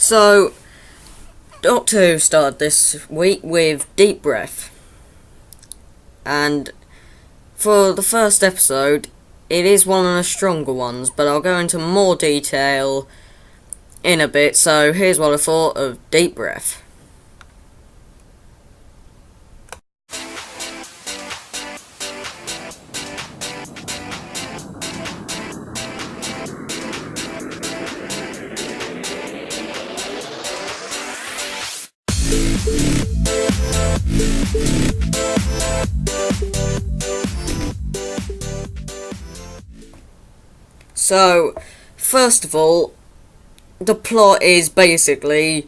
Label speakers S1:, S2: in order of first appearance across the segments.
S1: So, Doctor Who started this week with Deep Breath. And for the first episode, it is one of the stronger ones, but I'll go into more detail in a bit. So, here's what I thought of Deep Breath. So, first of all, the plot is basically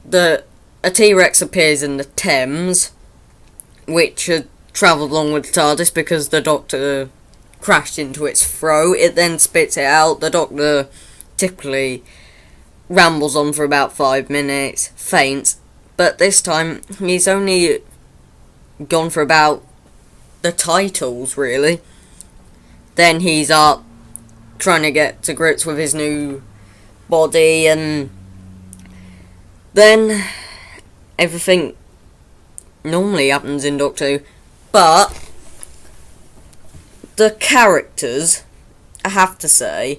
S1: that a T-Rex appears in the Thames, which had travelled along with the TARDIS because the Doctor crashed into its throat. It then spits it out. The Doctor typically rambles on for about 5 minutes, faints, but this time he's only gone for about the titles, really. Then he's up trying to get to grips with his new body, and then everything normally happens in Doctor Who, but the characters, I have to say,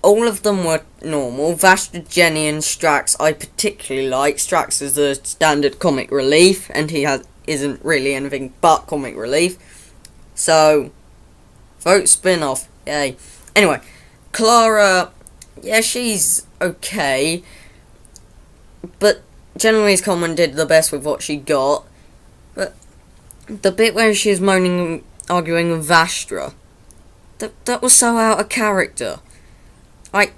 S1: all of them were normal. Vashta, Jenny and Strax I particularly like. Strax is the standard comic relief, and he isn't really anything but comic relief. So, vote spin-off. Yay. Anyway, Clara, yeah, she's okay, but generally Coleman did the best with what she got. But the bit where she was moaning and arguing with Vashta, that was so out of character. I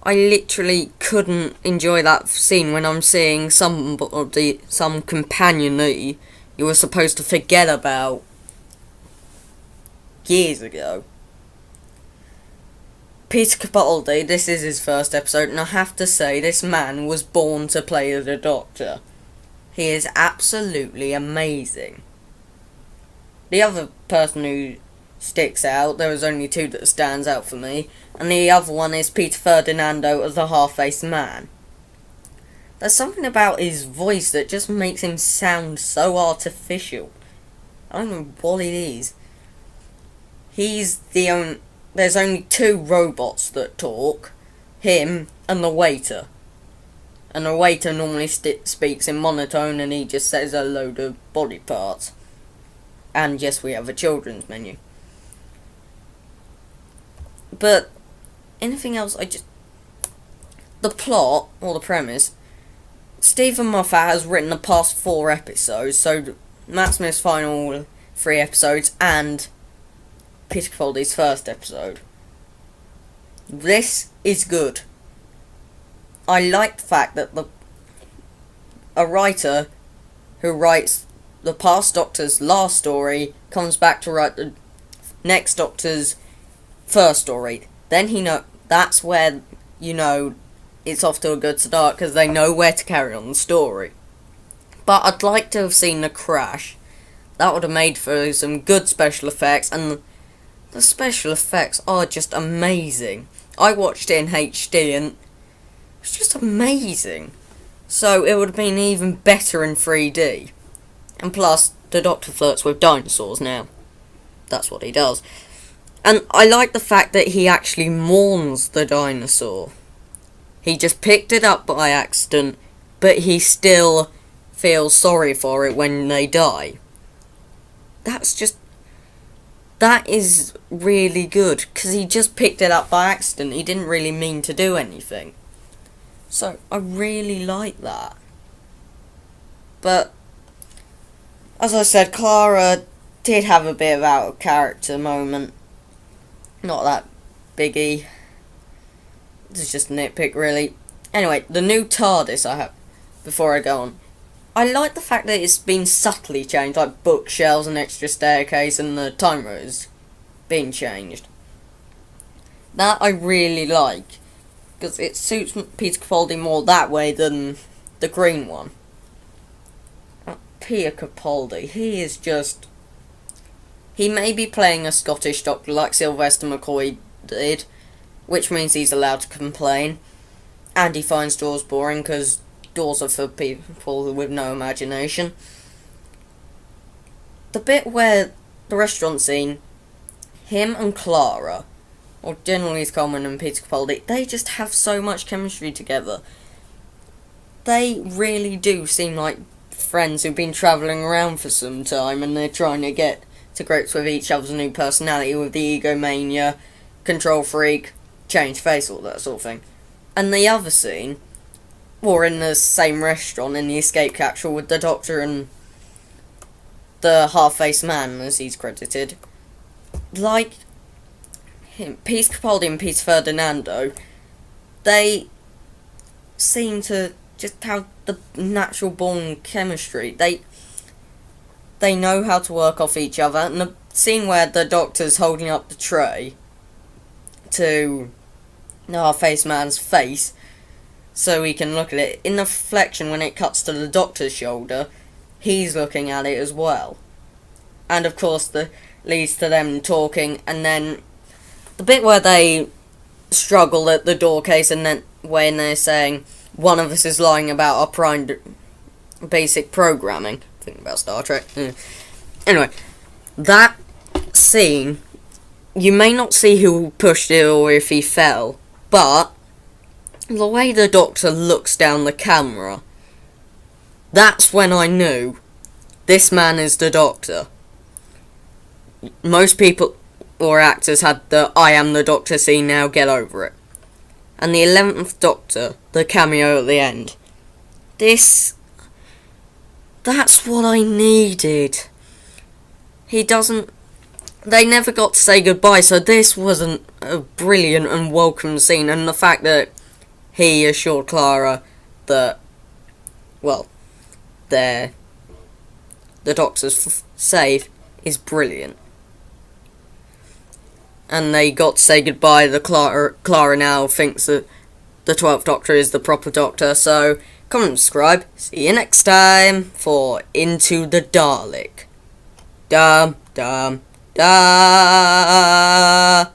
S1: literally couldn't enjoy that scene when I'm seeing some companion that you were supposed to forget about years ago. Peter Capaldi, this is his first episode, and I have to say, this man was born to play the Doctor. He is absolutely amazing. The other person who sticks out, there was only two that stands out for me, and the other one is Peter Ferdinando as the half-faced man. There's something about his voice that just makes him sound so artificial. I don't know what it is. There's only two robots that talk, him and the waiter. And the waiter normally speaks in monotone, and he just says a load of body parts. And yes, we have a children's menu. But anything else, the plot, or the premise, Stephen Moffat has written the past 4 episodes, so Matt Smith's final 3 episodes, and Peter Capaldi's first episode. This is good. I like the fact that a writer who writes the past Doctor's last story comes back to write the next Doctor's first story. Then that's where it's off to a good start, because they know where to carry on the story. But I'd like to have seen the crash. That would have made for some good special effects, and the special effects are just amazing. I watched it in HD and it's just amazing. So it would have been even better in 3D. And plus, the Doctor flirts with dinosaurs now. That's what he does. And I like the fact that he actually mourns the dinosaur. He just picked it up by accident, but he still feels sorry for it when they die. That is really good, because he just picked it up by accident. He didn't really mean to do anything. So, I really like that. But, as I said, Clara did have a bit of out of character moment. Not that biggie. It's just a nitpick, really. Anyway, the new TARDIS I have, before I go on. I like the fact that it's been subtly changed, like bookshelves, an extra staircase, and the timer is being changed. That I really like, because it suits Peter Capaldi more that way than the green one. Peter Capaldi, he may be playing a Scottish doctor like Sylvester McCoy did, which means he's allowed to complain. and he finds doors boring because doors are for people with no imagination. The bit where the restaurant scene, him and Clara, or generally Coleman and Peter Capaldi, they just have so much chemistry together. They really do seem like friends who've been travelling around for some time, and they're trying to get to grips with each other's new personality, with the egomania, control freak, change face, all that sort of thing. And the other scene, or in the same restaurant in the escape capsule with the Doctor and the half-faced man, as he's credited, like him, Peter Capaldi and Peter Ferdinando, they seem to just have the natural born chemistry. They know how to work off each other, and the scene where the Doctor's holding up the tray to the half-faced man's face so he can look at it, in the reflection when it cuts to the Doctor's shoulder, he's looking at it as well. And of course that leads to them talking, and then the bit where they struggle at the door case, and then when they're saying one of us is lying about our prime basic programming, thinking about Star Trek. Anyway, that scene, you may not see who pushed it or if he fell, but the way the Doctor looks down the camera, that's when I knew this man is the Doctor. Most people or actors had the I am the Doctor scene, now get over it. And the 11th Doctor, the cameo at the end. That's what I needed. They never got to say goodbye, so this wasn't a brilliant and welcome scene, and the fact that he assured Clara that, well, the Doctor's safe is brilliant. And they got to say goodbye. Clara now thinks that the 12th Doctor is the proper Doctor, so comment and subscribe. See you next time for Into the Dalek. Dum dum da.